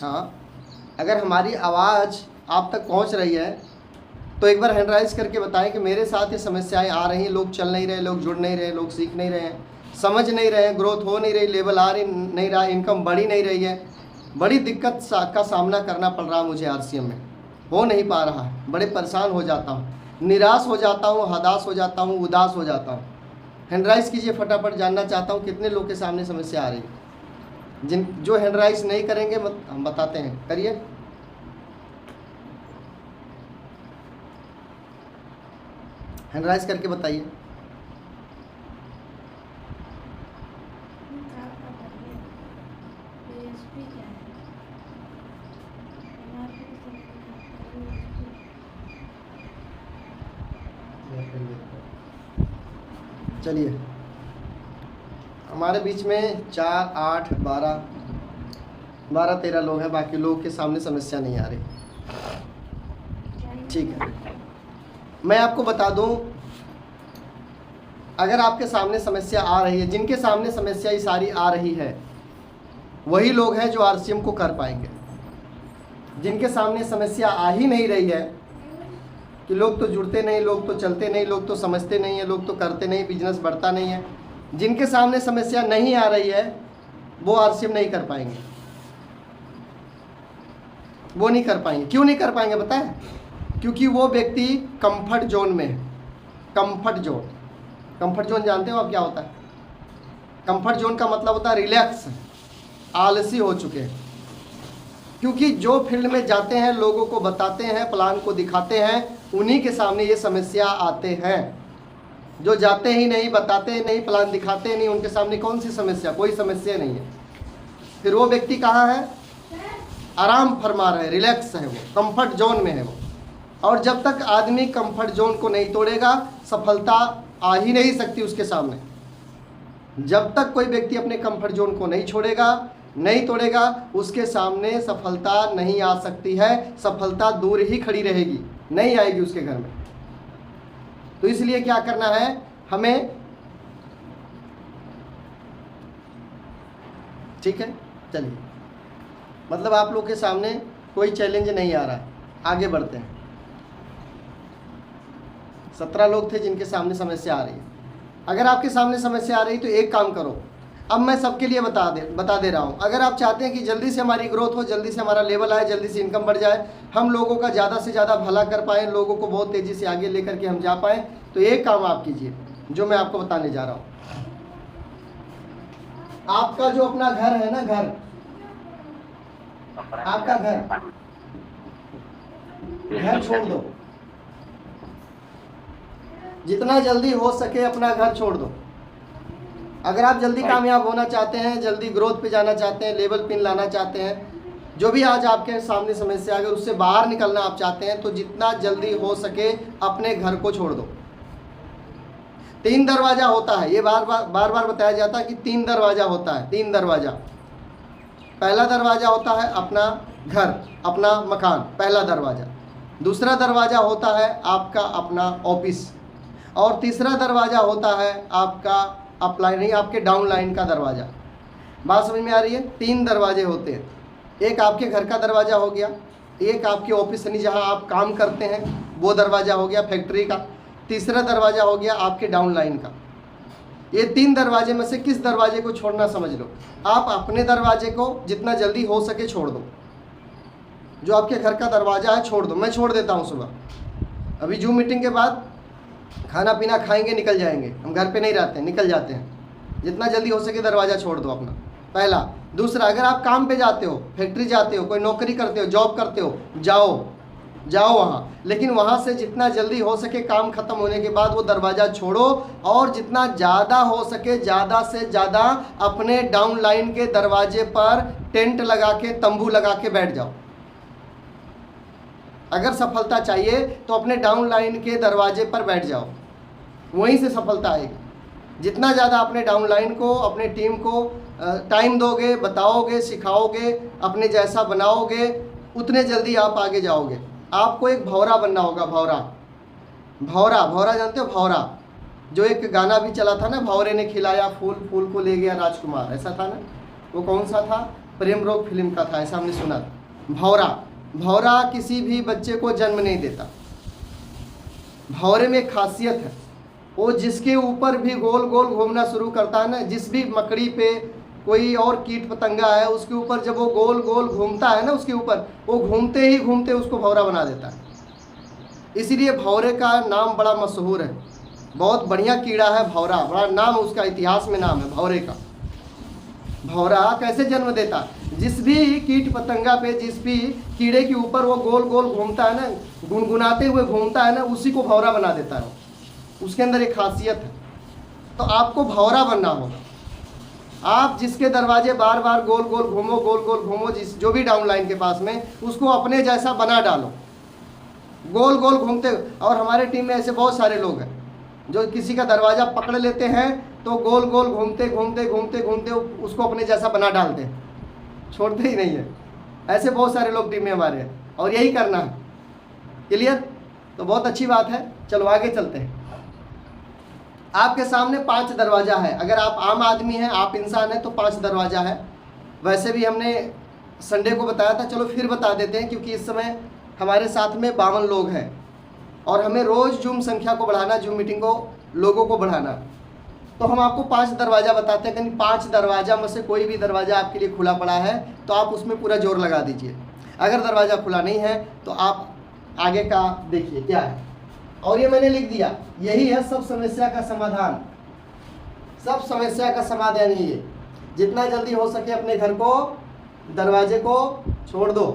हाँ, अगर हमारी आवाज़ आप तक पहुंच रही है तो एक बार हैंड राइज करके बताएं कि मेरे साथ ये समस्याएं आ रही हैं, लोग चल नहीं रहे, लोग जुड़ नहीं रहे, लोग सीख नहीं रहे हैं, समझ नहीं रहे हैं, ग्रोथ हो नहीं रही, लेवल आ रही नहीं रहा, इनकम बढ़ी नहीं रही है, बड़ी दिक्कत का सामना करना पड़ रहा है मुझे आरसीएम में, हो नहीं पा रहा है, बड़े परेशान हो जाता हूँ, निराश हो जाता हूँ, हताश हो जाता हूँ, उदास हो जाता हूँ। हैंड राइज कीजिए फटाफट, जानना चाहता हूँ कितने लोग के सामने समस्या आ रही है। जो हैंड राइज नहीं करेंगे हम बताते हैं, करिए। हैंड राइज करके बताइए। चलिए, हमारे बीच में 4, 8, 12, 13 लोग हैं, बाकी लोग के सामने समस्या नहीं आ रही। ठीक है, मैं आपको बता दूं, अगर आपके सामने समस्या आ रही है, जिनके सामने समस्या ये सारी आ रही है वही लोग हैं जो आरसीएम को कर पाएंगे। जिनके सामने समस्या आ ही नहीं रही है कि लोग तो जुड़ते नहीं, लोग तो चलते नहीं, लोग तो समझते नहीं है, लोग तो करते नहीं, बिजनेस बढ़ता नहीं है, जिनके सामने समस्या नहीं आ रही है वो आरसीएम नहीं कर पाएंगे, वो नहीं कर पाएंगे। क्यों नहीं कर पाएंगे पता है? क्योंकि वो व्यक्ति कंफर्ट जोन में है। कंफर्ट जोन जानते हो आप क्या होता है? कंफर्ट जोन का मतलब होता है रिलैक्स, आलसी हो चुके हैं। क्योंकि जो फील्ड में जाते हैं, लोगों को बताते हैं, प्लान को दिखाते हैं, उन्हीं के सामने ये समस्या आते हैं। जो जाते ही नहीं, बताते नहीं, प्लान दिखाते नहीं, उनके सामने कौन सी समस्या? कोई समस्या नहीं है। फिर वो व्यक्ति कहाँ है? आराम फरमा रहे, रिलैक्स है, वो कंफर्ट जोन में है वो। और जब तक आदमी कंफर्ट जोन को नहीं तोड़ेगा, सफलता आ ही नहीं सकती उसके सामने। जब तक कोई व्यक्ति अपने कंफर्ट जोन को नहीं छोड़ेगा, नहीं तोड़ेगा, उसके सामने सफलता नहीं आ सकती है। सफलता दूर ही खड़ी रहेगी, नहीं आएगी उसके घर में। तो इसलिए क्या करना है हमें? ठीक है, चलिए, मतलब आप लोग के सामने कोई चैलेंज नहीं आ रहा है, आगे बढ़ते हैं। 17 लोग थे जिनके सामने समस्या आ रही है। अगर आपके सामने समस्या आ रही तो एक काम करो, अब मैं सबके लिए बता दे रहा हूँ। अगर आप चाहते हैं कि जल्दी से हमारी ग्रोथ हो, जल्दी से हमारा लेवल आए, जल्दी से इनकम बढ़ जाए, हम लोगों का ज़्यादा से ज़्यादा भला कर पाएँ, लोगों को बहुत तेज़ी से आगे लेकर के हम जा पाएँ, तो एक काम आप कीजिए जो मैं आपको बताने जा रहा हूँ। आपका जो अपना घर है ना, घर, आपका घर छोड़ दो, जितना जल्दी हो सके अपना घर छोड़ दो। अगर आप जल्दी कामयाब होना चाहते हैं, जल्दी ग्रोथ पे जाना चाहते हैं, लेवल पिन लाना चाहते हैं, जो भी आज आपके सामने समस्या अगर उससे बाहर निकलना आप चाहते हैं, तो जितना जल्दी हो सके अपने घर को छोड़ दो। 3 दरवाज़ा होता है, ये बार बार बताया जाता है कि 3 दरवाज़ा होता है, 3 दरवाज़ा। पहला दरवाज़ा होता है अपना घर, अपना मकान, पहला दरवाज़ा। दूसरा दरवाज़ा होता है आपका अपना ऑफिस, और तीसरा दरवाज़ा होता है आपका अपलाइन नहीं, आपके डाउन लाइन का दरवाज़ा। बात समझ में आ रही है? 3 दरवाजे होते हैं। एक आपके घर का दरवाज़ा हो गया, एक आपके ऑफिस यानी जहाँ आप काम करते हैं वो दरवाज़ा हो गया, फैक्ट्री का। तीसरा दरवाज़ा हो गया आपके डाउन लाइन का। ये 3 दरवाजे में से किस दरवाजे को छोड़ना समझ लो। आप अपने दरवाजे को जितना जल्दी हो सके छोड़ दो, जो आपके घर का दरवाज़ा है छोड़ दो। मैं छोड़ देता हूँ सुबह, अभी जूम मीटिंग के बाद खाना पीना खाएंगे, निकल जाएंगे, हम घर पे नहीं रहते, निकल जाते हैं। जितना जल्दी हो सके दरवाज़ा छोड़ दो अपना, पहला। दूसरा, अगर आप काम पे जाते हो, फैक्ट्री जाते हो, कोई नौकरी करते हो, जॉब करते हो, जाओ वहाँ, लेकिन वहाँ से जितना जल्दी हो सके काम खत्म होने के बाद वो दरवाज़ा छोड़ो, और जितना ज़्यादा हो सके ज़्यादा से ज़्यादा अपने डाउन लाइन के दरवाजे पर टेंट लगा के, तंबू लगा के बैठ जाओ। अगर सफलता चाहिए तो अपने डाउन लाइन के दरवाजे पर बैठ जाओ, वहीं से सफलता आएगी। जितना ज़्यादा अपने डाउन लाइन को, अपने टीम को टाइम दोगे, बताओगे, सिखाओगे, अपने जैसा बनाओगे, उतने जल्दी आप आगे जाओगे। आपको एक भौरा बनना होगा। भौरा जानते हो? भौरा, जो एक गाना भी चला था ना, भौरे ने खिलाया फूल, फूल को ले गया राजकुमार, ऐसा था ना? वो कौन सा था? प्रेम रोग फिल्म का था, ऐसा हमने सुना था। भौरा, भौरा किसी भी बच्चे को जन्म नहीं देता। भौरे में खासियत है, वो जिसके ऊपर भी गोल गोल घूमना शुरू करता है ना, जिस भी मकड़ी पे कोई और कीट पतंगा है उसके ऊपर जब वो गोल गोल घूमता है ना, उसके ऊपर वो घूमते ही घूमते उसको भौरा बना देता है। इसीलिए भौरे का नाम बड़ा मशहूर है, बहुत बढ़िया कीड़ा है भौरा, बड़ा नाम उसका इतिहास में नाम है भौरे का। भौरा कैसे जन्म देता है? जिस भी कीट पतंगा पे, जिस भी कीड़े के ऊपर वो गोल गोल घूमता है ना, गुनगुनाते हुए घूमता है ना, उसी को भौरा बना देता है। उसके अंदर एक खासियत है। तो आपको भौरा बनना होगा। आप जिसके दरवाजे बार बार गोल गोल घूमो, गोल गोल घूमो, जिस जो भी डाउन लाइन के पास में, उसको अपने जैसा बना डालो, गोल गोल घूमते। और हमारे टीम में ऐसे बहुत सारे लोग हैं जो किसी का दरवाज़ा पकड़ लेते हैं तो गोल गोल घूमते घूमते घूमते घूमते उसको अपने जैसा बना डालते हैं, छोड़ते ही नहीं है। ऐसे बहुत सारे लोग टीम में हमारे हैं, और यही करना है। क्लियर? तो बहुत अच्छी बात है। चलो आगे चलते हैं। आपके सामने 5 दरवाज़ा है। अगर आप आम आदमी हैं, आप इंसान हैं, तो 5 दरवाज़ा है। वैसे भी हमने संडे को बताया था, चलो फिर बता देते हैं, क्योंकि इस समय हमारे साथ में 52 लोग हैं और हमें रोज़ जूम संख्या को बढ़ाना, जूम मीटिंग को, लोगों को बढ़ाना। तो हम आपको 5 दरवाज़ा बताते हैं। कहीं 5 दरवाज़ा में से कोई भी दरवाज़ा आपके लिए खुला पड़ा है तो आप उसमें पूरा जोर लगा दीजिए। अगर दरवाज़ा खुला नहीं है तो आप आगे का देखिए क्या है। और ये मैंने लिख दिया, यही है सब समस्या का समाधान। सब समस्या का समाधान यही है। जितना जल्दी हो सके अपने घर को, दरवाजे को छोड़ दो।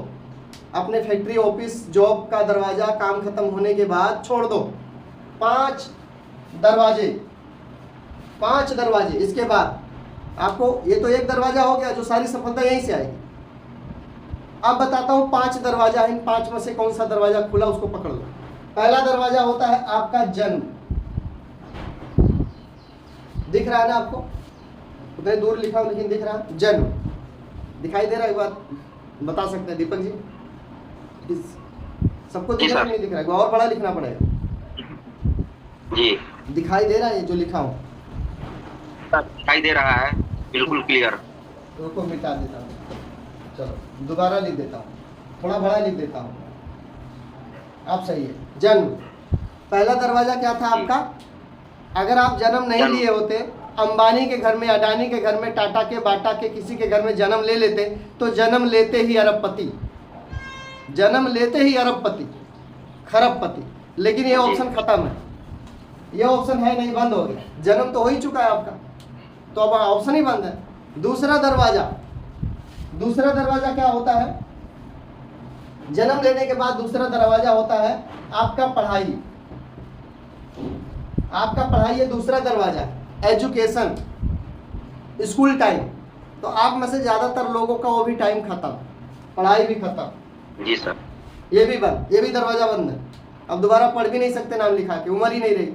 अपने फैक्ट्री, ऑफिस, जॉब का दरवाज़ा काम खत्म होने के बाद छोड़ दो। 5 दरवाजे, 5 दरवाजे। इसके बाद आपको, ये तो एक दरवाज़ा हो गया जो सारी सफलता यहीं से आएगी। अब बताता हूँ 5 दरवाजा है, इन 5 में से कौन सा दरवाजा खुला उसको पकड़ लो। पहला दरवाजा होता है आपका जन्म। दिख रहा है ना आपको? उतने दूर लिखा हूं लेकिन दिख रहा है। जन्म दिखाई दे रहा है? एक बात बता सकते हैं दीपक जी? सबको दिख रहा है? नहीं दिख रहा है? और बड़ा लिखना पड़ेगा जी। दिखाई दे रहा है ये जो लिखा हूं? दिखाई दे रहा है, बिल्कुल क्लियर। तो मिटा देता हूँ, चलो दोबारा लिख देता हूँ, थोड़ा बड़ा लिख देता हूँ। आप सही है। जन्म, पहला दरवाजा क्या था आपका? अगर आप जन्म नहीं लिए होते, अंबानी के घर में, अडानी के घर में, टाटा के, बाटा के किसी के घर में जन्म ले लेते तो जन्म लेते ही अरबपति, जन्म लेते ही अरबपति, खरबपति। लेकिन ये ऑप्शन खत्म है, ये ऑप्शन है नहीं, बंद हो गया। जन्म तो हो ही चुका है आपका, तो अब ऑप्शन ही बंद है। दूसरा दरवाजा, दूसरा दरवाजा क्या होता है? जन्म लेने के बाद दूसरा दरवाजा होता है आपका पढ़ाई। आपका पढ़ाई ये दूसरा दरवाजा है, एजुकेशन, स्कूल टाइम। तो आप में से ज्यादातर लोगों का वो भी टाइम खत्म, पढ़ाई भी खत्म। जी सर। ये भी बंद, ये भी दरवाजा बंद है। अब दोबारा पढ़ भी नहीं सकते नाम लिखा के, उम्र ही नहीं रही,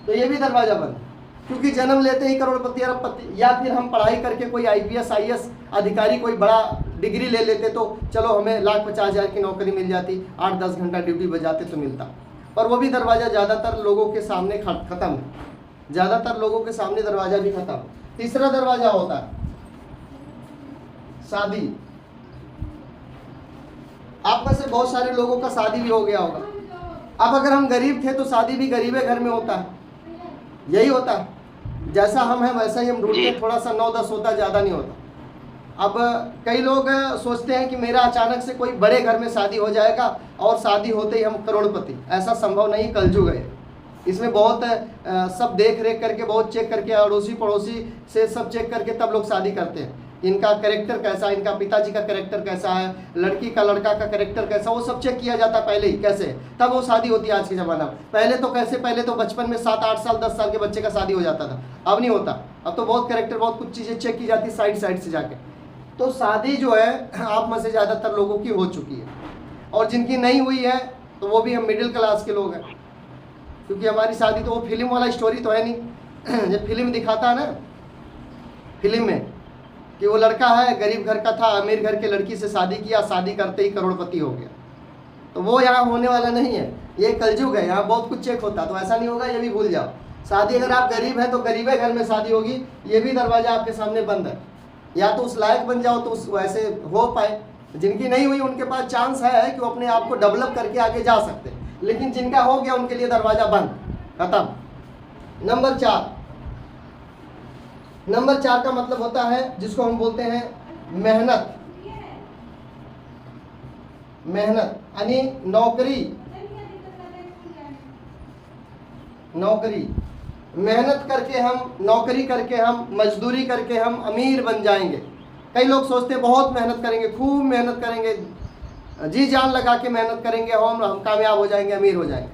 तो ये भी दरवाजा बंद। क्योंकि जन्म लेते ही करोड़पति अरबपति। या फिर हम पढ़ाई करके कोई IPS IAS अधिकारी, कोई बड़ा डिग्री ले लेते तो चलो हमें 1,50,000 की नौकरी मिल जाती, 8-10 घंटा ड्यूटी बजाते तो मिलता। पर वो भी दरवाज़ा ज़्यादातर लोगों के सामने ख़त्म है, ज़्यादातर लोगों के सामने दरवाज़ा भी ख़त्म। तीसरा दरवाज़ा होता है शादी। आप में से बहुत सारे लोगों का शादी भी हो गया होगा। अब अगर हम गरीब थे तो शादी भी गरीबे घर में होता है, यही होता है। जैसा हम हैं वैसा ही हम ढूंढते हैं, थोड़ा सा 9-10 होता, ज़्यादा नहीं होता। अब कई लोग सोचते हैं कि मेरा अचानक से कोई बड़े घर में शादी हो जाएगा और शादी होते ही हम करोड़पति। ऐसा संभव नहीं, कलयुग है। इसमें बहुत सब देख रेख करके, बहुत चेक करके, अड़ोसी पड़ोसी से सब चेक करके तब लोग शादी करते हैं। इनका कैरेक्टर कैसा है, इनका पिताजी का कैरेक्टर कैसा है, लड़की का लड़का का कैरेक्टर कैसा, वो सब चेक किया जाता है पहले ही, कैसे, तब वो शादी होती है आज के ज़माना में। पहले तो कैसे, पहले तो बचपन में 7-8 साल 10 साल के बच्चे का शादी हो जाता था, अब नहीं होता। अब तो बहुत कैरेक्टर, बहुत कुछ चीज़ें चेक की जाती साइड से जाके। तो शादी जो है आप में से ज़्यादातर लोगों की हो चुकी है, और जिनकी नहीं हुई है तो वो भी हम मिडिल क्लास के लोग हैं। क्योंकि हमारी शादी तो वो फिल्म वाला स्टोरी तो है नहीं। जब फिल्म दिखाता है ना, फिल्म में कि वो लड़का है गरीब घर का था, अमीर घर के लड़की से शादी किया, शादी करते ही करोड़पति हो गया, तो वो यहाँ होने वाला नहीं है। ये कलयुग है, यहाँ बहुत कुछ चेक होता, तो ऐसा नहीं होगा, ये भी भूल जाओ। शादी अगर आप गरीब हैं तो गरीबे घर में शादी होगी, ये भी दरवाज़ा आपके सामने बंद है। या तो उस लायक बन जाओ तो उस वैसे हो पाए। जिनकी नहीं हुई उनके पास चांस है कि वो अपने आप को डेवलप करके आगे जा सकते हैं, लेकिन जिनका हो गया उनके लिए दरवाजा बंद, खत्म। नंबर 4, नंबर 4 का मतलब होता है जिसको हम बोलते हैं मेहनत। मेहनत यानी नौकरी, नौकरी मेहनत करके हम, नौकरी करके हम, मजदूरी करके हम अमीर बन जाएंगे। कई लोग सोचते हैं बहुत मेहनत करेंगे, खूब मेहनत करेंगे, जी जान लगा के मेहनत करेंगे, हम कामयाब हो जाएंगे, अमीर हो जाएंगे।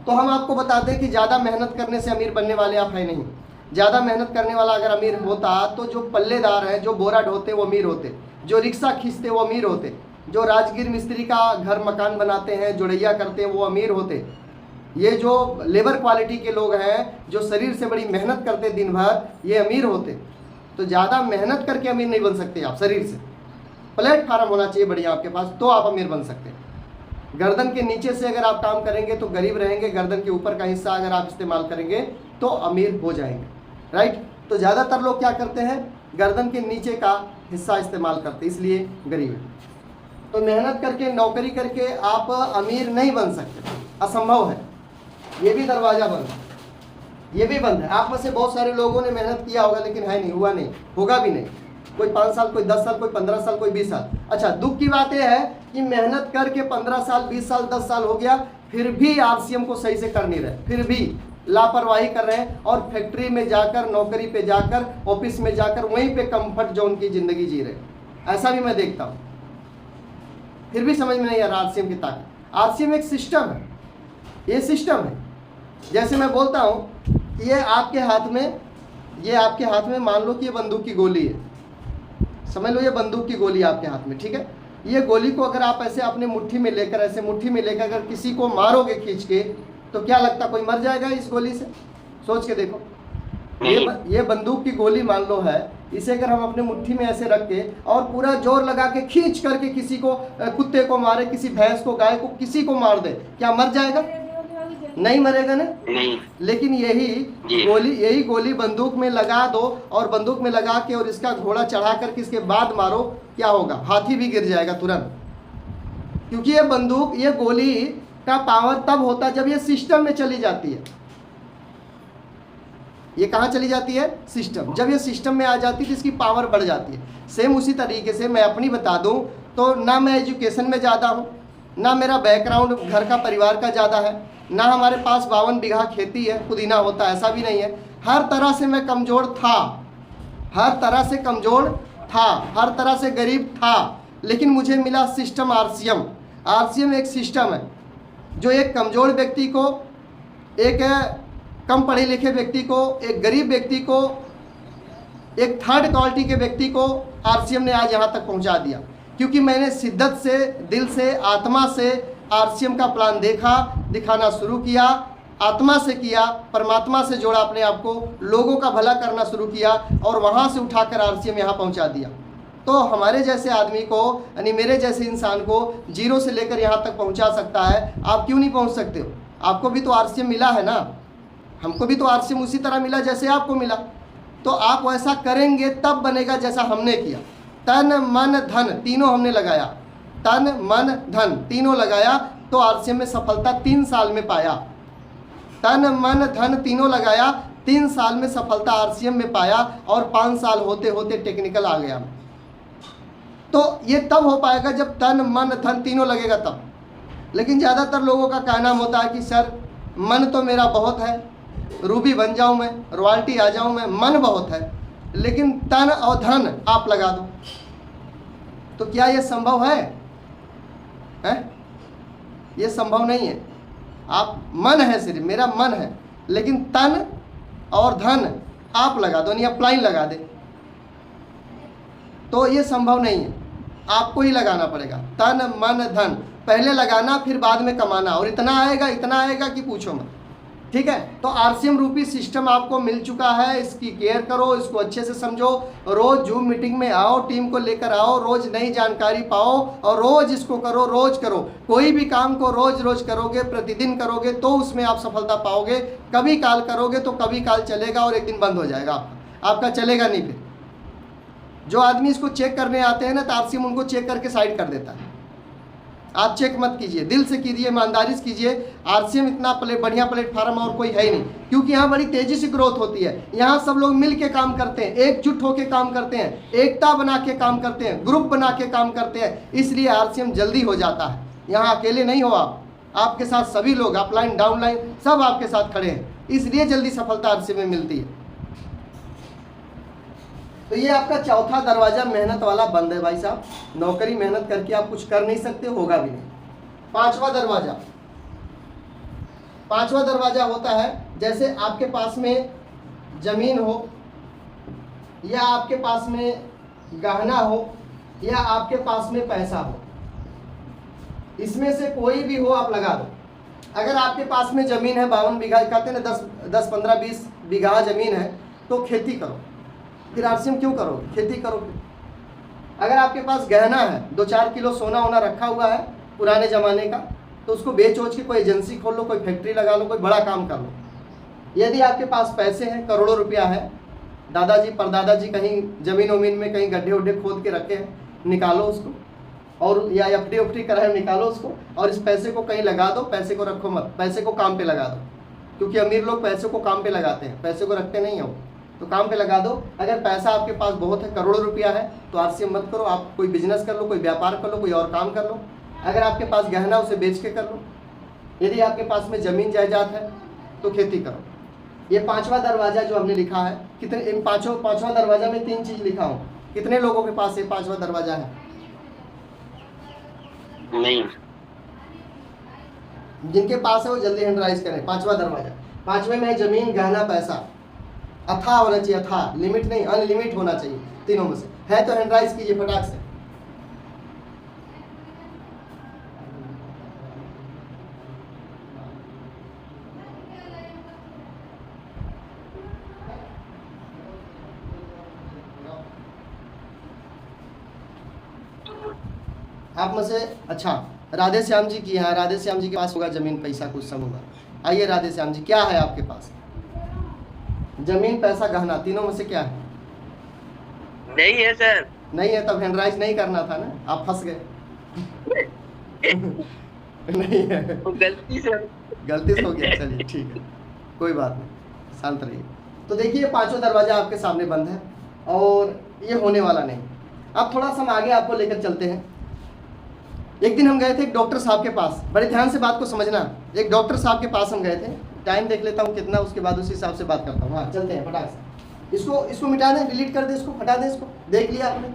तो हम आपको बताते हैं कि ज़्यादा मेहनत करने से अमीर बनने वाले आप हैं नहीं। ज़्यादा मेहनत करने वाला अगर अमीर होता तो जो पल्लेदार हैं, जो बोरा ढोते वो अमीर होते, जो रिक्शा खींचते वो अमीर होते, जो राजगीर मिस्त्री का घर मकान बनाते हैं, जोड़ैया करते हैं वो अमीर होते। ये जो लेबर क्वालिटी के लोग हैं, जो शरीर से बड़ी मेहनत करते दिन भर, ये अमीर होते। तो ज़्यादा मेहनत करके अमीर नहीं बन सकते आप। शरीर से प्लेटफार्म होना चाहिए बढ़िया आपके पास, तो आप अमीर बन सकते हैं। गर्दन के नीचे से अगर आप काम करेंगे तो गरीब रहेंगे, गर्दन के ऊपर का हिस्सा अगर आप इस्तेमाल करेंगे तो अमीर हो जाएंगे, राइट। तो ज़्यादातर लोग क्या करते हैं, गर्दन के नीचे का हिस्सा इस्तेमाल करते, इसलिए गरीब है। तो मेहनत करके, नौकरी करके आप अमीर नहीं बन सकते, असंभव है। ये भी दरवाज़ा बंद है, ये भी बंद है। आप में से बहुत सारे लोगों ने मेहनत किया होगा लेकिन है नहीं, हुआ नहीं, होगा भी नहीं। कोई 5 साल, कोई 10 साल, कोई 15 साल, कोई 20 साल। अच्छा, दुख की बात यह है कि मेहनत करके 15 साल, 20 साल, 10 साल हो गया, फिर भी आरसीएम को सही से कर नहीं रहे, फिर भी लापरवाही कर रहे हैं और फैक्ट्री में जाकर, नौकरी पे जाकर, ऑफिस में जाकर वहीं पे कंफर्ट जोन की ज़िंदगी जी रहे। ऐसा भी मैं देखता हूँ, फिर भी समझ में नहीं आ रहा आरसीएम की ताकत। आरसीएम एक सिस्टम है, ये सिस्टम है। जैसे मैं बोलता हूँ कि ये आपके हाथ में, ये आपके हाथ में मान लो कि ये बंदूक की गोली है, समझ लो ये बंदूक की गोली आपके हाथ में, ठीक है। ये गोली को अगर आप ऐसे अपने मुट्ठी में लेकर, ऐसे मुट्ठी में लेकर अगर किसी को मारोगे खींच के, तो क्या लगता कोई मर जाएगा इस गोली से? सोच के देखो। ये बंदूक की गोली मान लो है, इसे अगर हम अपने मुट्ठी में ऐसे रख के और पूरा जोर लगा के खींच करके किसी को, कुत्ते को मारे, किसी भैंस को, गाय को, किसी को मार दे, क्या मर जाएगा? नहीं मरेगा ना। नहीं। लेकिन यही गोली बंदूक में लगा दो और बंदूक में लगा के और इसका घोड़ा चढ़ा कर के इसके बाद मारो, क्या होगा? हाथी भी गिर जाएगा तुरंत। क्योंकि ये बंदूक, ये गोली का पावर तब होता है जब ये सिस्टम में चली जाती है। ये कहाँ चली जाती है? सिस्टम। जब ये सिस्टम में आ जाती है तो इसकी पावर बढ़ जाती है। सेम उसी तरीके से मैं अपनी बता दूं तो ना मैं एजुकेशन में ज़्यादा हूँ, ना मेरा बैकग्राउंड घर का परिवार का ज़्यादा है, ना हमारे पास 52 बीघा खेती है, पुदीना होता है, ऐसा भी नहीं है। हर तरह से मैं कमज़ोर था, हर तरह से कमज़ोर था, हर तरह से गरीब था, लेकिन मुझे मिला सिस्टम आरसीएम। आरसीएम एक सिस्टम है जो एक कमज़ोर व्यक्ति को, एक कम पढ़े लिखे व्यक्ति को, एक गरीब व्यक्ति को, एक थर्ड क्वालिटी के व्यक्ति को आरसीएम ने आज यहाँ तक पहुँचा दिया। क्योंकि मैंने शिद्दत से, दिल से, आत्मा से आरसीएम का प्लान देखा, दिखाना शुरू किया, आत्मा से किया, परमात्मा से जोड़ा अपने आप को, लोगों का भला करना शुरू किया और वहाँ से उठाकर आरसीएम यहाँ पहुँचा दिया। तो हमारे जैसे आदमी को, यानी मेरे जैसे इंसान को जीरो से लेकर यहाँ तक पहुँचा सकता है। आप क्यों नहीं पहुँच सकते हो? आपको भी तो आरसीएम मिला है ना, हमको भी तो आरसीएम उसी तरह मिला जैसे आपको मिला। तो आप वैसा करेंगे तब बनेगा जैसा हमने किया। तन मन धन तीनों हमने लगाया, तन मन धन तीनों लगाया तो आरसीएम में सफलता 3 साल में पाया। तन मन धन तीनों लगाया, 3 साल में सफलता आरसीएम में पाया और 5 साल होते होते टेक्निकल आ गया। तो ये तब हो पाएगा जब तन मन धन तीनों लगेगा तब। लेकिन ज़्यादातर लोगों का कहना होता है कि सर मन तो मेरा बहुत है, रूबी बन जाऊं मैं, रॉयल्टी आ जाऊं मैं, मन बहुत है, लेकिन तन और धन आप लगा दो। तो क्या ये संभव है? ये संभव नहीं है। आप मन है, सिर्फ मेरा मन है, लेकिन तन और धन आप लगा दो, नहीं अप्लाई लगा दे, तो ये संभव नहीं है। आपको ही लगाना पड़ेगा तन मन धन, पहले लगाना फिर बाद में कमाना, और इतना आएगा कि पूछो मत। ठीक है। तो आरसीएम रूपी सिस्टम आपको मिल चुका है, इसकी केयर करो, इसको अच्छे से समझो, रोज जूम मीटिंग में आओ, टीम को लेकर आओ, रोज नई जानकारी पाओ और रोज इसको करो, रोज करो। कोई भी काम को रोज रोज करोगे, प्रतिदिन करोगे तो उसमें आप सफलता पाओगे। कभी काल करोगे तो कभी काल चलेगा और एक दिन बंद हो जाएगा आपका चलेगा नहीं फिर। जो आदमी इसको चेक करने आते हैं ना तो आरसीएम उनको चेक करके साइड कर देता है। आप चेक मत कीजिए, दिल से कीजिए, ईमानदारी से कीजिए। आरसीएम इतना बढ़िया प्लेटफार्म और कोई है ही नहीं, क्योंकि यहाँ बड़ी तेजी से ग्रोथ होती है। यहाँ सब लोग मिल के काम करते हैं, एकजुट होकर काम करते हैं, एकता बना के काम करते हैं, ग्रुप बना के काम करते हैं, इसलिए आरसीएम जल्दी हो जाता है। यहाँ अकेले नहीं हो आप, आपके साथ सभी लोग अपलाइन डाउनलाइन सब आपके साथ खड़े हैं, इसलिए जल्दी सफलता आरसीएम में मिलती है। तो ये आपका चौथा दरवाजा मेहनत वाला बंद है भाई साहब। नौकरी मेहनत करके आप कुछ कर नहीं सकते, होगा भी नहीं। पांचवा दरवाजा होता है जैसे आपके पास में जमीन हो, या आपके पास में गहना हो, या आपके पास में पैसा हो, इसमें से कोई भी हो आप लगा दो। अगर आपके पास में जमीन है 52 बीघा, कहते हैं ना 10 15 20 बीघा जमीन है, तो खेती करो। फिर आरसीएम क्यों करो, खेती करो। अगर आपके पास गहना है, 2-4 किलो सोना होना रखा हुआ है पुराने ज़माने का, तो उसको बेच ओच के कोई एजेंसी खोल लो, कोई फैक्ट्री लगा लो, कोई बड़ा काम कर लो। यदि आपके पास पैसे हैं, करोड़ों रुपया है, दादाजी परदादाजी कहीं ज़मीन वमीन में कहीं गड्ढे उड्ढे खोद के रखे हैं, निकालो उसको, और या एफडी उफडी कराए निकालो उसको, और इस पैसे को कहीं लगा दो। पैसे को रखो मत, पैसे को काम पे लगा दो, क्योंकि अमीर लोग पैसे को काम पे लगाते हैं, पैसे को रखते नहीं हो, तो काम पे लगा दो। अगर पैसा आपके पास बहुत है, करोड़ों रुपया है, तो आरसीएम मत करो, आप कोई बिजनेस कर लो, कोई व्यापार कर लो, कोई और काम कर लो। अगर आपके पास गहना उसे बेच के कर लो। यदि आपके पास में ज़मीन जायदाद है तो खेती करो। ये पांचवा दरवाज़ा जो हमने लिखा है, कितने इन पांचवा दरवाज़ा में 3 चीज़ लिखा हूँ। कितने लोगों के पास ये पांचवा दरवाज़ा है? नहीं, जिनके पास है वो जल्दी हैंड राइज करें। पांचवा दरवाज़ा, पांचवे में है जमीन, गहना, पैसा। अथाह होना चाहिए, अथाह, लिमिट नहीं, अनलिमिट होना चाहिए। तीनों में से है तो हैंड राइज कीजिए फटाक से। आप में से अच्छा राधे श्याम जी की है, राधे श्याम जी के पास होगा जमीन पैसा कुछ सब होगा। आइए राधे श्याम जी, क्या है आपके पास? जमीन, पैसा, गहना, तीनों में से क्या है? नहीं है सर। नहीं है, तब हैंड राइज नहीं करना था ना, आप फंस गए। नहीं है, गलती से हो गया, चलिए ठीक है, कोई बात नहीं, शांत रहिए। तो देखिए पांचों दरवाजा आपके सामने बंद है और ये होने वाला नहीं। अब थोड़ा सा हम आगे आपको लेकर चलते हैं। एक दिन हम गए थे एक डॉक्टर साहब के पास, बड़े ध्यान से बात को समझना। एक डॉक्टर साहब के पास हम गए थे, टाइम देख लेता हूँ कितना, उसके बाद उसी हिसाब से बात करता हूँ। हाँ चलते हैं फटाक से। इसको मिटा दें, डिलीट कर दें, इसको हटा दें। इसको देख लिया आपने?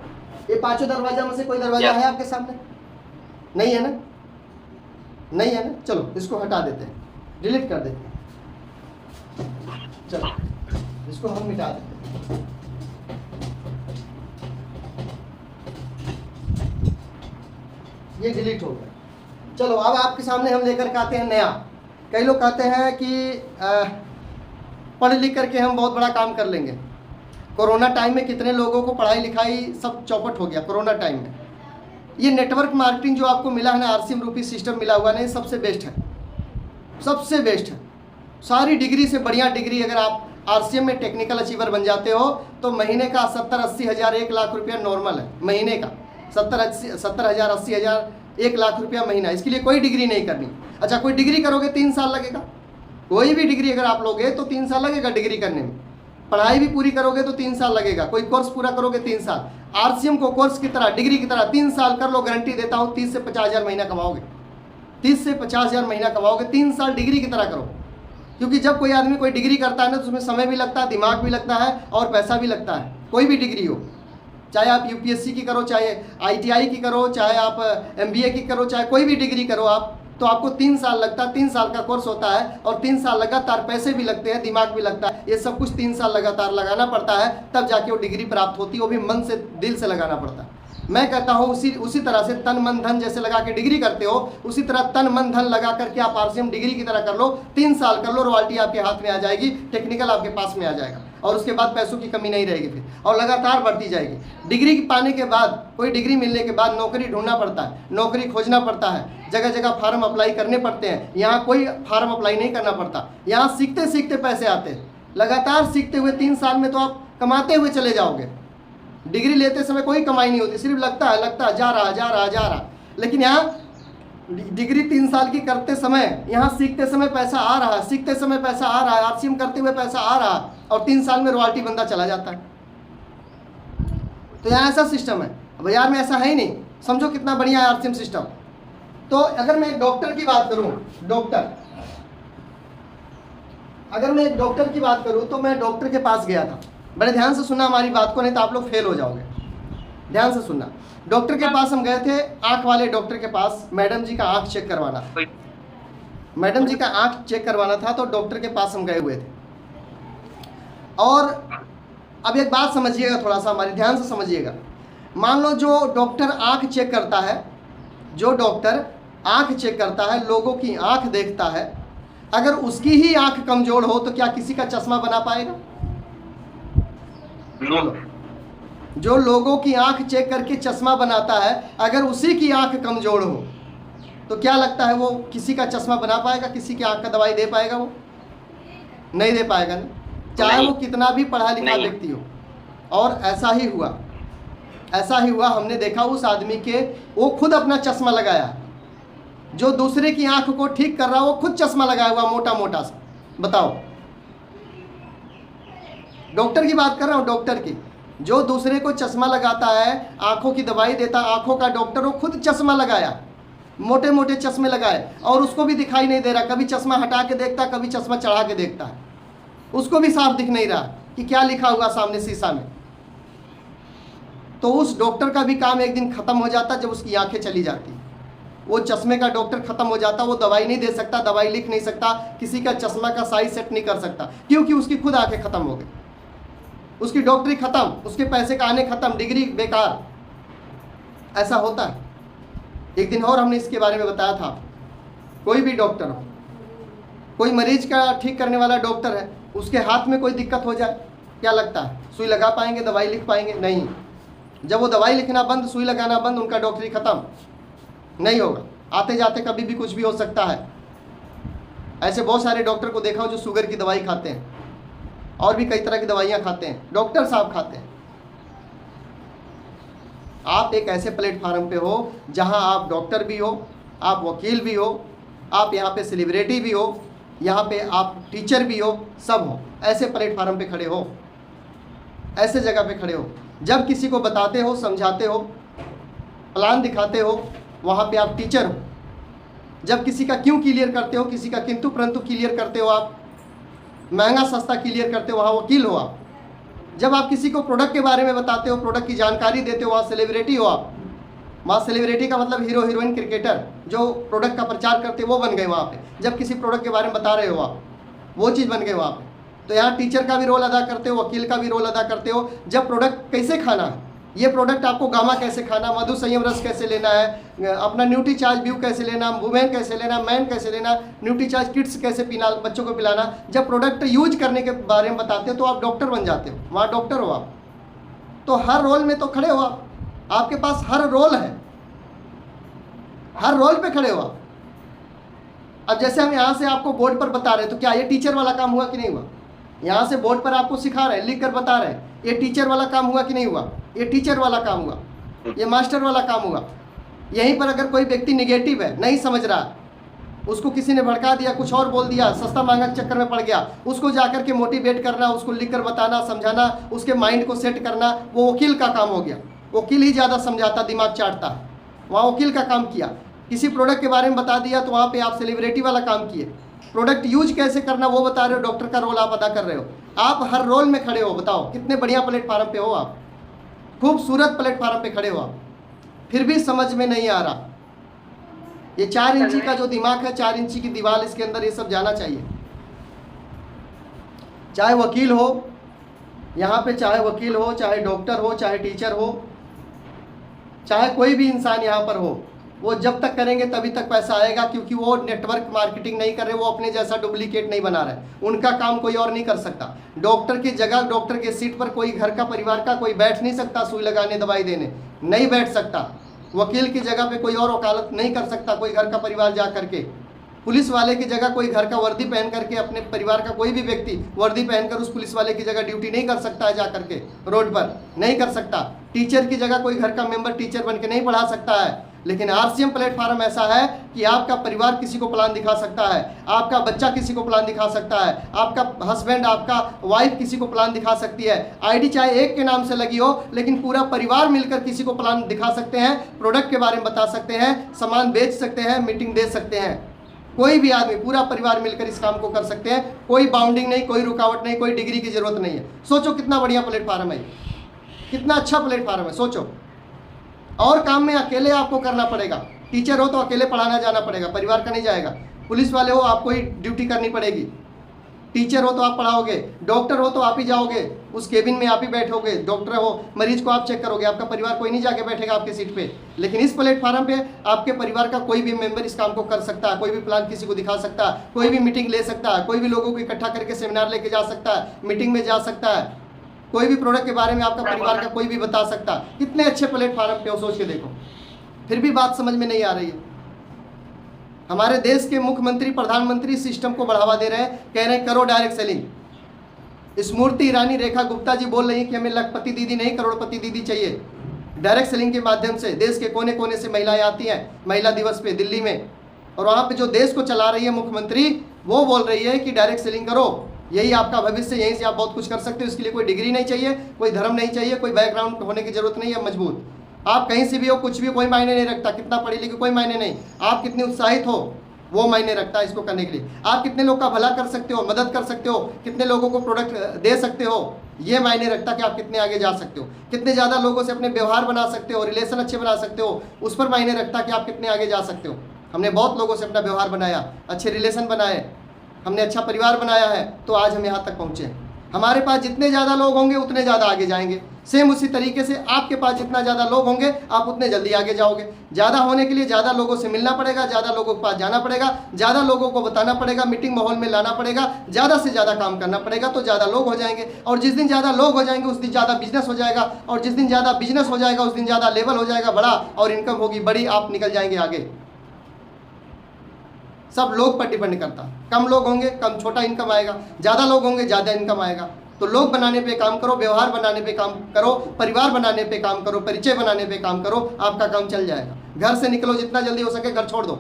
ये पांचों दरवाजा में से कोई दरवाजा है आपके सामने? नहीं है ना? नहीं है ना? चलो इसको हटा देते हैं, डिलीट कर देते हैं। चलो इसको हम मिटा देते हैं। ये डिलीट हो गया। चलो अब आपके सामने हम लेकर के आते हैं नया। कई लोग कहते हैं कि पढ़ लिख करके हम बहुत बड़ा काम कर लेंगे। कोरोना टाइम में कितने लोगों को पढ़ाई लिखाई सब चौपट हो गया कोरोना टाइम में। ये नेटवर्क मार्केटिंग जो आपको मिला है ना, आरसीएम रूपी सिस्टम मिला हुआ है, सबसे बेस्ट है, सबसे बेस्ट है। सारी डिग्री से बढ़िया डिग्री अगर आप आरसीएम में टेक्निकल अचीवर बन जाते हो तो महीने का 70-80 हज़ार 1 लाख रुपया नॉर्मल है। महीने का 70 हज़ार 80 हज़ार 1 लाख रुपया महीना। इसके लिए कोई डिग्री नहीं करनी। अच्छा कोई डिग्री करोगे 3 साल लगेगा, कोई भी डिग्री अगर आप लोगे तो 3 साल लगेगा डिग्री करने में। पढ़ाई भी पूरी करोगे तो 3 साल लगेगा, कोई कोर्स पूरा करोगे 3 साल। आरसीएम को कोर्स की तरह, डिग्री की तरह 3 साल कर लो, गारंटी देता हूँ 30 से 50 हज़ार महीना कमाओगे। 30 से 50 हज़ार महीना कमाओगे, 3 साल डिग्री की तरह करो। क्योंकि जब कोई आदमी कोई डिग्री करता है ना तो उसमें समय भी लगता है, दिमाग भी लगता है और पैसा भी लगता है। कोई भी डिग्री हो, चाहे आप यूपीएससी की करो, चाहे आईटीआई की करो, चाहे आप एमबीए की करो, चाहे कोई भी डिग्री करो आप, तो आपको 3 साल लगता है। 3 साल का कोर्स होता है और 3 साल लगातार पैसे भी लगते हैं, दिमाग भी लगता है। ये सब कुछ 3 साल लगातार लगाना पड़ता है, तब जाके वो डिग्री प्राप्त होती है। वो भी मन से, दिल से लगाना पड़ता है। मैं कहता हूँ उसी तरह से तन मन धन जैसे लगा के डिग्री करते हो, उसी तरह तन मन धन लगा करके आप आरसीएम डिग्री की तरह कर लो। 3 साल कर लो, रॉयल्टी आपके हाथ में आ जाएगी, टेक्निकल आपके पास में आ जाएगा और उसके बाद पैसों की कमी नहीं रहेगी फिर, और लगातार बढ़ती जाएगी। डिग्री पाने के बाद, कोई डिग्री मिलने के बाद नौकरी ढूंढना पड़ता है, नौकरी खोजना पड़ता है, जगह जगह फार्म अप्लाई करने पड़ते हैं। यहाँ कोई फार्म अप्लाई नहीं करना पड़ता। यहाँ सीखते सीखते पैसे आते हैं। लगातार सीखते हुए 3 साल में तो आप कमाते हुए चले जाओगे। डिग्री लेते समय कोई कमाई नहीं होती, सिर्फ लगता है जा रहा। लेकिन यहाँ डिग्री 3 साल की करते समय, यहाँ सीखते समय पैसा आ रहा है, आरसीएम करते हुए पैसा आ रहा, और 3 साल में रॉयल्टी बंदा चला जाता है। तो यहाँ ऐसा सिस्टम है, बाजार में ऐसा है ही नहीं। समझो कितना बढ़िया है आरसीएम सिस्टम। तो अगर मैं एक डॉक्टर की बात करूँ, अगर मैं एक डॉक्टर की बात करूँ तो मैं डॉक्टर के पास गया था। बड़े ध्यान से सुनना हमारी बात को, नहीं तो आप लोग फेल हो जाओगे। ध्यान से सुनना। डॉक्टर के पास हम गए थे, आंख वाले डॉक्टर के पास। मैडम जी का आंख चेक करवाना था, तो डॉक्टर के पास हम गए हुए थे। और अब एक बात समझिएगा, थोड़ा सा हमारी ध्यान से समझिएगा। मान लो जो डॉक्टर आंख चेक करता है, लोगों की आंख देखता है, अगर उसकी ही आंख कमजोर हो तो क्या किसी का चश्मा बना पाएगा? जो लोगों की आंख चेक करके चश्मा बनाता है, अगर उसी की आंख कमजोर हो तो क्या लगता है वो किसी का चश्मा बना पाएगा? किसी की आंख का दवाई दे पाएगा? वो नहीं दे पाएगा ना, चाहे वो कितना भी पढ़ा लिखा व्यक्ति हो। और ऐसा ही हुआ, हमने देखा उस आदमी के, वो खुद अपना चश्मा लगाया। जो दूसरे की आंख को ठीक कर रहा, वो खुद चश्मा लगाया हुआ, मोटा सा। बताओ, डॉक्टर की बात कर रहा हूं, डॉक्टर की। जो दूसरे को चश्मा लगाता है, आंखों की दवाई देता, आंखों का डॉक्टर, वो खुद चश्मा लगाया, मोटे चश्मे लगाए, और उसको भी दिखाई नहीं दे रहा। कभी चश्मा हटा के देखता, कभी चश्मा चढ़ा के देखता है, उसको भी साफ दिख नहीं रहा कि क्या लिखा हुआ सामने शीशा में। तो उस डॉक्टर का भी काम एक दिन खत्म हो जाता जब उसकी आंखें चली जाती। वो चश्मे का डॉक्टर खत्म हो जाता, वो दवाई नहीं दे सकता, दवाई लिख नहीं सकता, किसी का चश्मा का साइज सेट नहीं कर सकता, क्योंकि उसकी खुद आंखें खत्म हो गई, उसकी डॉक्टरी खत्म, उसके पैसे का आने खत्म, डिग्री बेकार। ऐसा होता है। एक दिन और हमने इसके बारे में बताया था। कोई भी डॉक्टर हो, कोई मरीज का ठीक करने वाला डॉक्टर है, उसके हाथ में कोई दिक्कत हो जाए, क्या लगता है सुई लगा पाएंगे, दवाई लिख पाएंगे? नहीं। जब वो दवाई लिखना बंद, सुई लगाना बंद, उनका डॉक्टरी खत्म नहीं होगा। आते जाते कभी भी कुछ भी हो सकता है। ऐसे बहुत सारे डॉक्टर को देखा हो जो शुगर की दवाई खाते हैं, और भी कई तरह की दवाइयाँ खाते हैं, डॉक्टर साहब खाते हैं। आप एक ऐसे प्लेटफार्म पे हो जहां आप डॉक्टर भी हो, आप वकील भी हो, आप यहाँ पे सेलिब्रिटी भी हो, यहाँ पे आप टीचर भी हो, सब हो। ऐसे प्लेटफार्म पे खड़े हो, ऐसे जगह पे खड़े हो। जब किसी को बताते हो, समझाते हो, प्लान दिखाते हो, वहाँ पे आप टीचर हो। जब किसी का क्यों क्लियर करते हो, किसी का किंतु परंतु क्लियर करते हो, आप महंगा सस्ता क्लियर करते हो, वहाँ वकील हो आप। जब आप किसी को प्रोडक्ट के बारे में बताते हो, प्रोडक्ट की जानकारी देते हो, वहाँ सेलिब्रिटी हो आप। वहाँ सेलिब्रिटी का मतलब हीरो हीरोइन क्रिकेटर जो प्रोडक्ट का प्रचार करते हो, वो बन गए वहाँ पे। जब किसी प्रोडक्ट के बारे में बता रहे हो आप, वो चीज़ बन गए वहाँ पे। तो यहाँ टीचर का भी रोल अदा करते हो, वकील का भी रोल अदा करते हो। जब प्रोडक्ट कैसे खाना है, ये प्रोडक्ट आपको गामा कैसे खाना, मधु संयम रस कैसे लेना है, अपना न्यूट्री चार्ज व्यू कैसे लेना, वुमेन कैसे लेना, मैन कैसे लेना, न्यूट्री चार्ज किड्स कैसे पीना, बच्चों को पिलाना, जब प्रोडक्ट यूज करने के बारे में बताते हो तो आप डॉक्टर बन जाते हो। वहाँ डॉक्टर हो आप, तो हर रोल में तो खड़े हो आप, आपके पास हर रोल है, हर रोल पे खड़े हो आप। अब जैसे हम यहाँ से आपको बोर्ड पर बता रहे हैं, तो क्या ये टीचर वाला काम हुआ कि नहीं हुआ? यहाँ से बोर्ड पर आपको सिखा रहे हैं, लिख कर बता रहे हैं, ये टीचर वाला काम हुआ कि नहीं हुआ? ये टीचर वाला काम हुआ, ये मास्टर वाला काम हुआ। यहीं पर अगर कोई व्यक्ति निगेटिव है, नहीं समझ रहा, उसको किसी ने भड़का दिया, कुछ और बोल दिया, सस्ता महंगा के चक्कर में पड़ गया, उसको जाकर के मोटिवेट करना, उसको लिख कर बताना, समझाना, उसके माइंड को सेट करना, वो वकील का काम हो गया। वकील ही ज़्यादा समझाता, दिमाग चाटता है, वहाँ वकील का काम किया। किसी प्रोडक्ट के बारे में बता दिया तो वहाँ पे आप सेलिब्रिटी वाला काम किए। प्रोडक्ट यूज कैसे करना वो बता रहे हो, डॉक्टर का रोल आप अदा कर रहे हो। आप हर रोल में खड़े हो। बताओ कितने बढ़िया प्लेटफार्म पे हो आप, खूबसूरत प्लेटफार्म पे खड़े हो आप, फिर भी समझ में नहीं आ रहा। ये 4 इंची का जो दिमाग है, 4 इंची की दीवार, इसके अंदर ये सब जाना चाहिए। चाहे वकील हो यहाँ पे, चाहे वकील हो, चाहे डॉक्टर हो, चाहे टीचर हो, चाहे कोई भी इंसान यहाँ पर हो, वो जब तक करेंगे तभी तक पैसा आएगा, क्योंकि वो नेटवर्क मार्केटिंग नहीं कर रहे, वो अपने जैसा डुप्लीकेट नहीं बना रहे। उनका काम कोई और नहीं कर सकता। डॉक्टर की जगह, डॉक्टर के सीट पर कोई घर का, परिवार का कोई बैठ नहीं सकता, सुई लगाने, दवाई देने नहीं बैठ सकता। वकील की जगह पे कोई और वकालत नहीं कर सकता, कोई घर का परिवार जा करके। पुलिस वाले की जगह कोई घर का वर्दी पहन करके, अपने परिवार का कोई भी व्यक्ति वर्दी पहनकर उस पुलिस वाले की जगह ड्यूटी नहीं कर सकता है, जा करके रोड पर नहीं कर सकता। टीचर की जगह कोई घर का मेंबर टीचर बन के नहीं पढ़ा सकता है। लेकिन आरसीएम प्लेटफार्म ऐसा है कि आपका परिवार किसी को प्लान दिखा सकता है, आपका बच्चा किसी को प्लान दिखा सकता है, आपका हस्बैंड, आपका वाइफ किसी को प्लान दिखा सकती है। आईडी चाहे एक के नाम से लगी हो, लेकिन पूरा परिवार मिलकर किसी को प्लान दिखा सकते हैं, प्रोडक्ट के बारे में बता सकते हैं, सामान बेच सकते हैं, मीटिंग दे सकते हैं। कोई भी आदमी, पूरा परिवार मिलकर इस काम को कर सकते हैं। कोई बाउंडिंग नहीं, कोई रुकावट नहीं, कोई डिग्री की जरूरत नहीं है। सोचो कितना बढ़िया प्लेटफार्म है, कितना अच्छा प्लेटफार्म है, सोचो। और काम में अकेले आपको करना पड़ेगा। टीचर हो तो अकेले पढ़ाना जाना पड़ेगा, परिवार का नहीं जाएगा। पुलिस वाले हो आपको ही ड्यूटी करनी पड़ेगी। टीचर हो तो आप पढ़ाओगे, डॉक्टर हो तो आप ही जाओगे, उस केबिन में आप ही बैठोगे, डॉक्टर हो, मरीज को आप चेक करोगे, आपका परिवार कोई नहीं जाके बैठेगा आपके सीट पे। लेकिन इस प्लेटफार्म पे आपके परिवार का कोई भी मेंबर इस काम को कर सकता है, कोई भी प्लान किसी को दिखा सकता है, कोई भी मीटिंग ले सकता है, कोई भी लोगों को इकट्ठा करके सेमिनार लेके जा सकता है, मीटिंग में जा सकता है, कोई भी प्रोडक्ट के बारे में आपका परिवार का कोई भी बता सकता। कितने अच्छे प्लेटफार्म पे हो, सोच के देखो। फिर भी बात समझ में नहीं आ रही है। हमारे देश के मुख्यमंत्री, प्रधानमंत्री सिस्टम को बढ़ावा दे रहे हैं, कह रहे हैं करो डायरेक्ट सेलिंग। स्मृति ईरानी, रेखा गुप्ता जी बोल रही है कि हमें लखपति दीदी नहीं, करोड़पति दीदी चाहिए। डायरेक्ट सेलिंग के माध्यम से देश के कोने कोने से महिलाएं आती हैं महिला दिवस पे दिल्ली में, और वहाँ पे जो देश को चला रही है मुख्यमंत्री, वो बोल रही है कि डायरेक्ट सेलिंग करो, यही आपका भविष्य, यहीं से आप बहुत कुछ कर सकते हो। इसके लिए कोई डिग्री नहीं चाहिए, कोई धर्म नहीं चाहिए, कोई बैकग्राउंड होने की जरूरत नहीं है मजबूत। आप कहीं से भी हो, कुछ भी, कोई मायने नहीं रखता, कितना पढ़ी लिखी कोई मायने नहीं, आप कितने उत्साहित हो वो मायने रखता है इसको करने के लिए। आप कितने लोग का भला कर सकते हो, मदद कर सकते हो, कितने लोगों को प्रोडक्ट दे सकते हो, ये मायने रखता कि आप कितने आगे जा सकते हो, कितने ज़्यादा लोगों से अपने व्यवहार बना सकते हो, रिलेशन अच्छे बना सकते हो, उस पर मायने रखता कि आप कितने आगे जा सकते हो। हमने बहुत लोगों से अपना व्यवहार बनाया, अच्छे रिलेशन बनाए, हमने अच्छा परिवार बनाया है, तो आज हम यहाँ तक पहुँचे। हमारे पास जितने ज़्यादा लोग होंगे उतने ज़्यादा आगे जाएंगे। सेम उसी तरीके से आपके पास जितना ज़्यादा लोग होंगे आप उतने जल्दी आगे जाओगे। ज़्यादा होने के लिए ज़्यादा लोगों से मिलना पड़ेगा, ज़्यादा लोगों के पास जाना पड़ेगा, ज़्यादा लोगों को बताना पड़ेगा, मीटिंग माहौल में लाना पड़ेगा, ज़्यादा से ज़्यादा काम करना पड़ेगा, तो ज़्यादा लोग हो जाएंगे। और जिस दिन ज़्यादा लोग हो जाएंगे उस दिन ज़्यादा बिजनेस हो जाएगा, और जिस दिन ज़्यादा बिजनेस हो जाएगा उस दिन ज़्यादा लेवल हो जाएगा बड़ा, और इनकम होगी बड़ी, आप निकल जाएंगे आगे। सब लोग पर डिपेंड करता। कम लोग होंगे कम छोटा इनकम आएगा, ज़्यादा लोग होंगे ज़्यादा इनकम आएगा। तो लोग बनाने पे काम करो, व्यवहार बनाने पे काम करो, परिवार बनाने पे काम करो, परिचय बनाने पे काम करो, आपका काम चल जाएगा। घर से निकलो, जितना जल्दी हो सके घर छोड़ दो,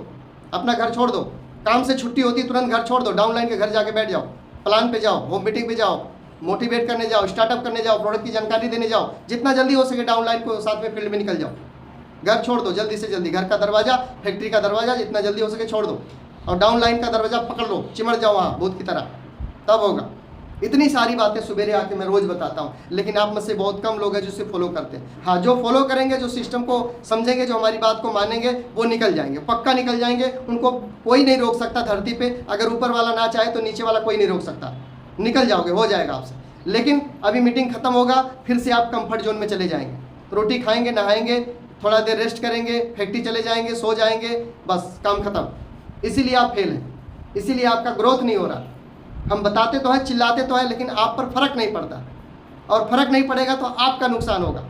अपना घर छोड़ दो। काम से छुट्टी होती तुरंत घर छोड़ दो, डाउनलाइन के घर जाके बैठ जाओ, प्लान पे जाओ, होम मीटिंग पे जाओ, मोटिवेट करने जाओ, स्टार्टअप करने जाओ, प्रोडक्ट की जानकारी देने जाओ, जितना जल्दी हो सके डाउनलाइन को साथ में फील्ड में निकल जाओ। घर छोड़ दो जल्दी से जल्दी, घर का दरवाजा, फैक्ट्री का दरवाजा जितना जल्दी हो सके छोड़ दो, और डाउनलाइन का दरवाजा पकड़ लो, चिमड़ जाओ वहाँ भूत की तरह, तब होगा। इतनी सारी बातें सुबेरे आके मैं रोज़ बताता हूँ, लेकिन आप में से बहुत कम लोग हैं जो इसे फॉलो करते हैं। हाँ, जो फॉलो करेंगे, जो सिस्टम को समझेंगे, जो हमारी बात को मानेंगे, वो निकल जाएंगे, पक्का निकल जाएंगे। उनको कोई नहीं रोक सकता धरती पे, अगर ऊपर वाला ना चाहे तो नीचे वाला कोई नहीं रोक सकता, निकल जाओगे, हो जाएगा आपसे। लेकिन अभी मीटिंग खत्म होगा, फिर से आप कंफर्ट जोन में चले जाएंगे, रोटी खाएंगे, नहाएंगे, थोड़ा देर रेस्ट करेंगे, फैक्ट्री चले जाएंगे, सो जाएंगे, बस काम खत्म। इसीलिए आप फेल हैं, इसीलिए आपका ग्रोथ नहीं हो रहा। हम बताते तो हैं, चिल्लाते तो हैं, लेकिन आप पर फर्क नहीं पड़ता, और फर्क नहीं पड़ेगा तो आपका नुकसान होगा।